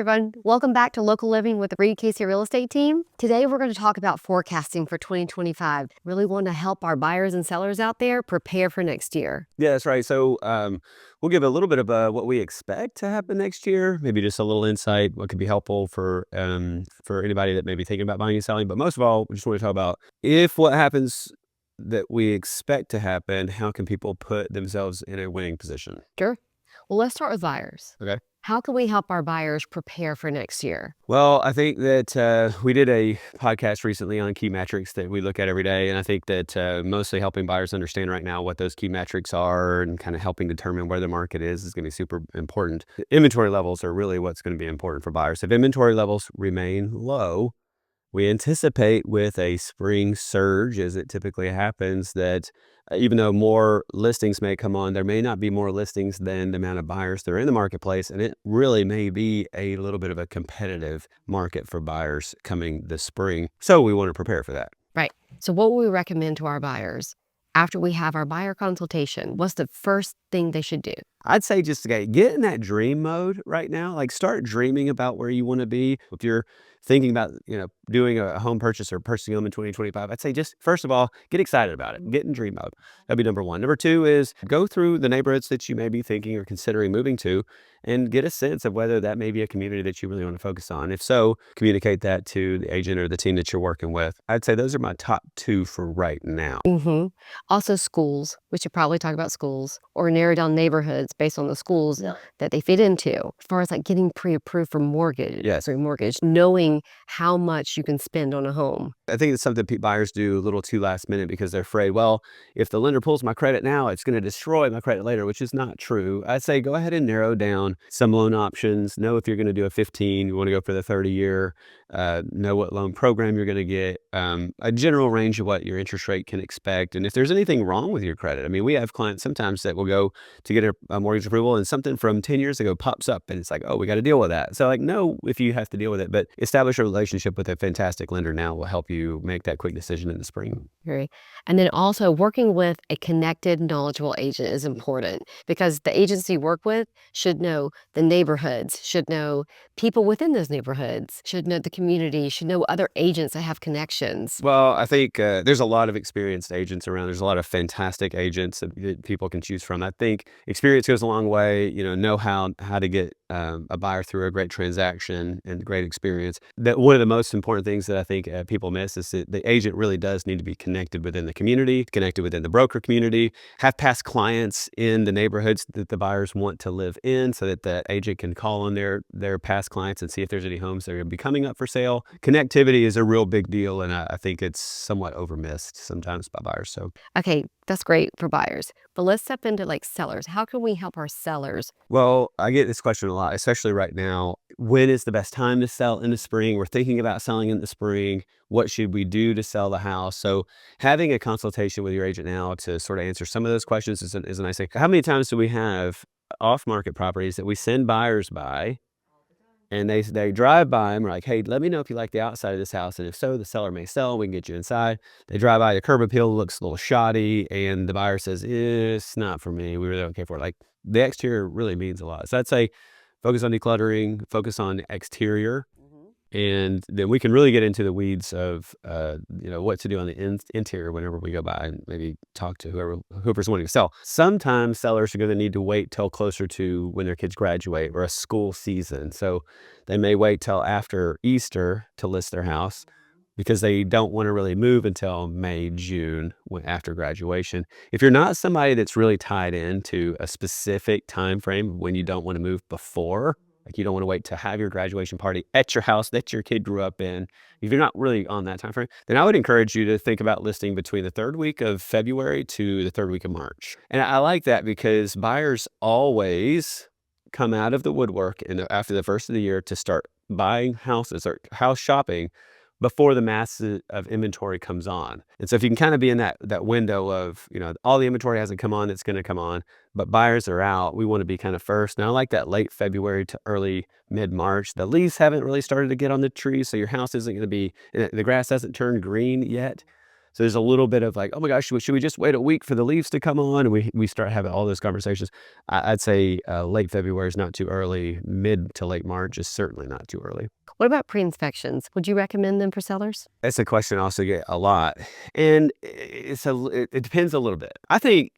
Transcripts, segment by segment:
everyone. Welcome back to Local Living with the Reed Casey Real Estate Team. Today, we're going to talk about forecasting for 2025. Really want to help our buyers and sellers out there prepare for next year. Yeah, that's right. So we'll give a little bit of what we expect to happen next year, maybe just a little insight, what could be helpful for anybody that may be thinking about buying and selling. But most of all, we just want to talk about if what happens that we expect to happen, how can people put themselves in a winning position? Sure. Well, let's start with buyers. Okay. How can we help our buyers prepare for next year? Well, I think that we did a podcast recently on key metrics that we look at every day. And I think that mostly helping buyers understand right now what those key metrics are and kind of helping determine where the market is going to be super important. Inventory levels are really what's going to be important for buyers. If inventory levels remain low, we anticipate with a spring surge, as it typically happens, that even though more listings may come on, there may not be more listings than the amount of buyers that are in the marketplace. And it really may be a little bit of a competitive market for buyers coming this spring. So we want to prepare for that. Right. So what would we recommend to our buyers after we have our buyer consultation? What's the first thing they should do? I'd say just get in that dream mode right now. Like start dreaming about where you want to be. If you're thinking about, doing a home purchase or purchasing a home in 2025, I'd say just first of all, get excited about it. Get in dream mode. That'd be number one. Number two is go through the neighborhoods that you may be thinking or considering moving to and get a sense of whether that may be a community that you really want to focus on. If so, communicate that to the agent or the team that you're working with. I'd say those are my top two for right now. Also schools. We should probably talk about schools or narrow down neighborhoods based on the schools that they fit into. As far as like getting pre-approved for mortgage, knowing how much you can spend on a home. I think it's something buyers do a little too last minute because they're afraid, well, if the lender pulls my credit now, it's going to destroy my credit later, which is not true. I'd say go ahead and narrow down some loan options. Know if you're going to do a 15, you want to go for the 30-year, know what loan program you're going to get, a general range of what your interest rate can expect. And if there's anything wrong with your credit, I mean, we have clients sometimes that will go to get a mortgage approval and something from 10 years ago pops up and it's like, oh, we got to deal with that. So like, no, if you have to deal with it, but establish a relationship with a fantastic lender now will help you make that quick decision in the spring. Right. And then also working with a connected, knowledgeable agent is important because the agency you work with should know the neighborhoods, should know people within those neighborhoods, should know the community, should know other agents that have connections. Well, I think there's a lot of experienced agents around. There's a lot of fantastic agents that people can choose from. I think experience goes a long way, know how to get a buyer through a great transaction and great experience. That one of the most important things that I think people miss is that the agent really does need to be connected within the community, connected within the broker community, have past clients in the neighborhoods that the buyers want to live in so that the agent can call on their past clients and see if there's any homes that are going to be coming up for sale. Connectivity is a real big deal, and I think it's somewhat overmissed sometimes by buyers. So, okay, that's great for buyers. But let's step into like sellers. How can we help our sellers? Well, I get this question a lot, especially right now. When is the best time to sell in the spring? We're thinking about selling in the spring. What should we do to sell the house? So having a consultation with your agent now to sort of answer some of those questions is a nice thing. How many times do we have off-market properties that we send buyers by and they drive by and we're like, hey, let me know if you like the outside of this house. And if so, the seller may sell. We can get you inside. They drive by, the curb appeal looks a little shoddy. And the buyer says, it's not for me. We really don't care for it. Like the exterior really means a lot. So I'd say focus on decluttering, focus on exterior. And then we can really get into the weeds of, what to do on the interior whenever we go by and maybe talk to whoever's wanting to sell. Sometimes sellers are going to need to wait till closer to when their kids graduate or a school season. So they may wait till after Easter to list their house because they don't want to really move until May, June after graduation. If you're not somebody that's really tied into a specific time frame when you don't want to move before, like you don't want to wait to have your graduation party at your house that your kid grew up in. If you're not really on that time frame, then I would encourage you to think about listing between the third week of February to the third week of March. And I like that because buyers always come out of the woodwork after the first of the year to start buying houses or house shopping before the mass of inventory comes on. And so if you can kind of be in that window of, all the inventory hasn't come on, it's going to come on, but buyers are out, we want to be kind of first. Now I like that late February to early mid-March. The leaves haven't really started to get on the trees, so your house isn't going to be, the grass hasn't turned green yet. So there's a little bit of like, oh my gosh, should we just wait a week for the leaves to come on? And we start having all those conversations. I'd say late February is not too early. Mid to late March is certainly not too early. What about pre-inspections? Would you recommend them for sellers? That's a question I also get a lot, and it depends a little bit. I think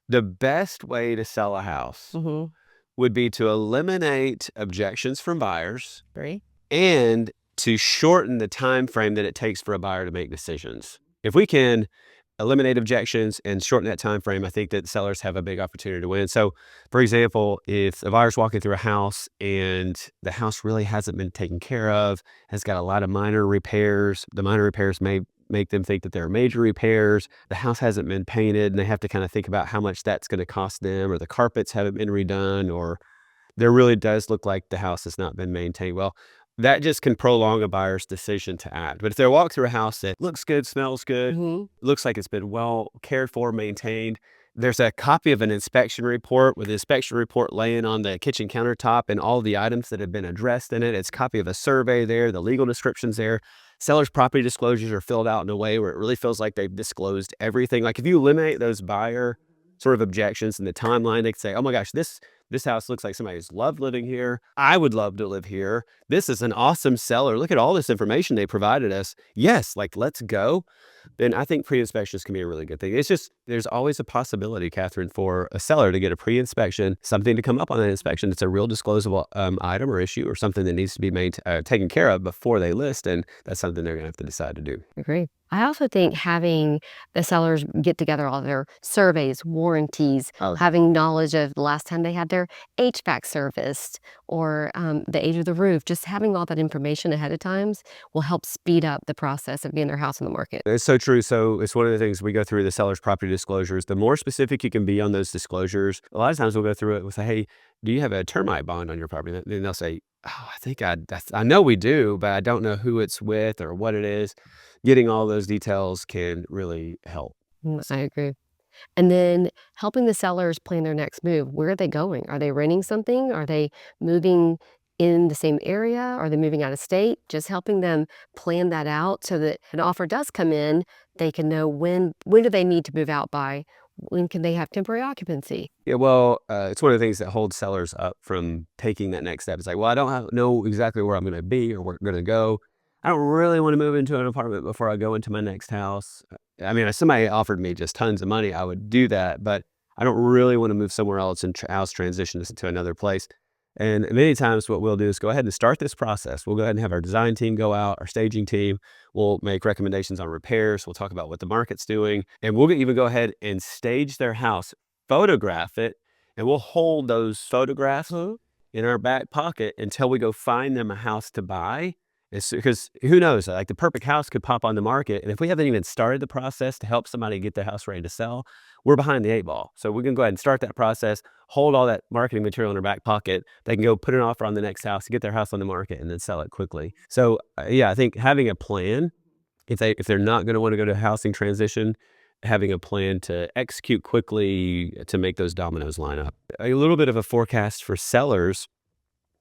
the best way to sell a house Mhm. would be to eliminate objections from buyers Agree. and to shorten the time frame that it takes for a buyer to make decisions. If we can eliminate objections and shorten that time frame, I think that sellers have a big opportunity to win. So, for example, if a buyer's walking through a house and the house really hasn't been taken care of, has got a lot of minor repairs, the minor repairs may make them think that there are major repairs. The house hasn't been painted, and they have to kind of think about how much that's going to cost them, or the carpets haven't been redone, or there really does look like the house has not been maintained well. That just can prolong a buyer's decision to act. But if they walk through a house that looks good, smells good, Mhm. looks like it's been well cared for, maintained, there's a copy of an inspection report with the inspection report laying on the kitchen countertop and all the items that have been addressed in it. It's a copy of a survey there, the legal description's there. Seller's property disclosures are filled out in a way where it really feels like they've disclosed everything. Like if you eliminate those buyer sort of objections in the timeline, they can say, oh my gosh, this house looks like somebody's loved living here. I would love to live here. This is an awesome seller. Look at all this information they provided us. Yes, like let's go. Then I think pre-inspections can be a really good thing. It's just there's always a possibility, Catherine, for a seller to get a pre-inspection, something to come up on that inspection that's a real disclosable item or issue or something that needs to be taken care of before they list, and that's something they're going to have to decide to do. Agree. I also think having the sellers get together all their surveys, warranties, Oh, having knowledge of the last time they had their HVAC serviced or the age of the roof, just having all that information ahead of times will help speed up the process of getting their house on the market. it's so true. So it's one of the things we go through the seller's property disclosures. The more specific you can be on those disclosures, a lot of times we'll go through it. We'll say, "Hey, do you have a termite bond on your property?" Then they'll say, "Oh, I know we do, but I don't know who it's with or what it is." Getting all those details can really help. I agree. And then helping the sellers plan their next move. Where are they going? Are they renting something? Are they moving in the same area? Are they moving out of state? Just helping them plan that out so that an offer does come in, they can know when do they need to move out by? When can they have temporary occupancy? Yeah, well, it's one of the things that holds sellers up from taking that next step. It's like, well, I don't know exactly where I'm going to be or where I'm going to go. I don't really want to move into an apartment before I go into my next house. I mean, if somebody offered me just tons of money, I would do that, but I don't really want to move somewhere else and house transition this to another place. And many times, what we'll do is go ahead and start this process. We'll go ahead and have our design team go out, our staging team. We'll make recommendations on repairs. We'll talk about what the market's doing, and we'll even go ahead and stage their house, photograph it, and we'll hold those photographs Mhm. in our back pocket until we go find them a house to buy. It's because who knows, like the perfect house could pop on the market. And if we haven't even started the process to help somebody get their house ready to sell, we're behind the eight ball. So we can go ahead and start that process, hold all that marketing material in our back pocket. They can go put an offer on the next house, get their house on the market, and then sell it quickly. So yeah, I think having a plan, if they're not going to want to go to housing transition, having a plan to execute quickly to make those dominoes line up. A little bit of a forecast for sellers.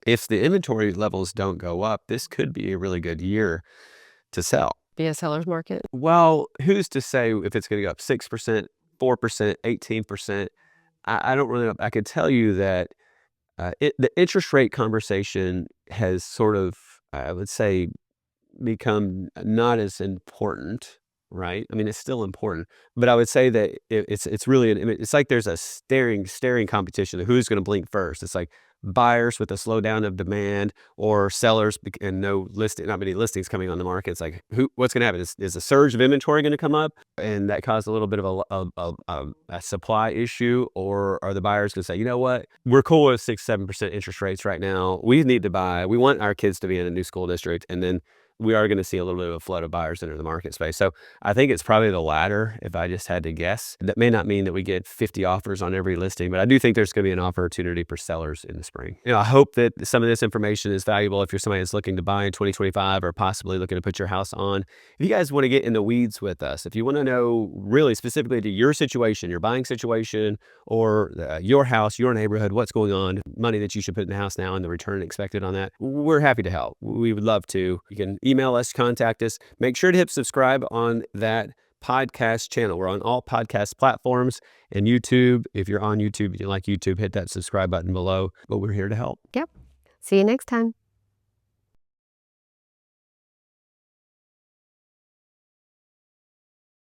If the inventory levels don't go up, this could be a really good year to sell. Be a seller's market? Well, who's to say if it's going to go up 6%, 4%, 18%? I don't really know. I could tell you that the interest rate conversation has sort of, I would say, become not as important, right? I mean, it's still important, but I would say that it's really it's like there's a staring competition of who's going to blink first. It's like buyers with a slowdown of demand or sellers and not many listings coming on the market. It's like what's going to happen? Is a surge of inventory going to come up and that caused a little bit of a supply issue, or are the buyers going to say, you know what, we're cool with 6-7% interest rates right now. We need to buy. We want our kids to be in a new school district, and then we are going to see a little bit of a flood of buyers enter the market space. So I think it's probably the latter, if I just had to guess. That may not mean that we get 50 offers on every listing, but I do think there's going to be an opportunity for sellers in the spring. I hope that some of this information is valuable if you're somebody that's looking to buy in 2025 or possibly looking to put your house on. If you guys want to get in the weeds with us, if you want to know really specifically to your situation, your buying situation, or your house, your neighborhood, what's going on, money that you should put in the house now and the return expected on that, we're happy to help. We would love to. You can email us, contact us. Make sure to hit subscribe on that podcast channel. We're on all podcast platforms and YouTube. If you're on YouTube and you like YouTube, hit that subscribe button below. But we're here to help. Yep. See you next time.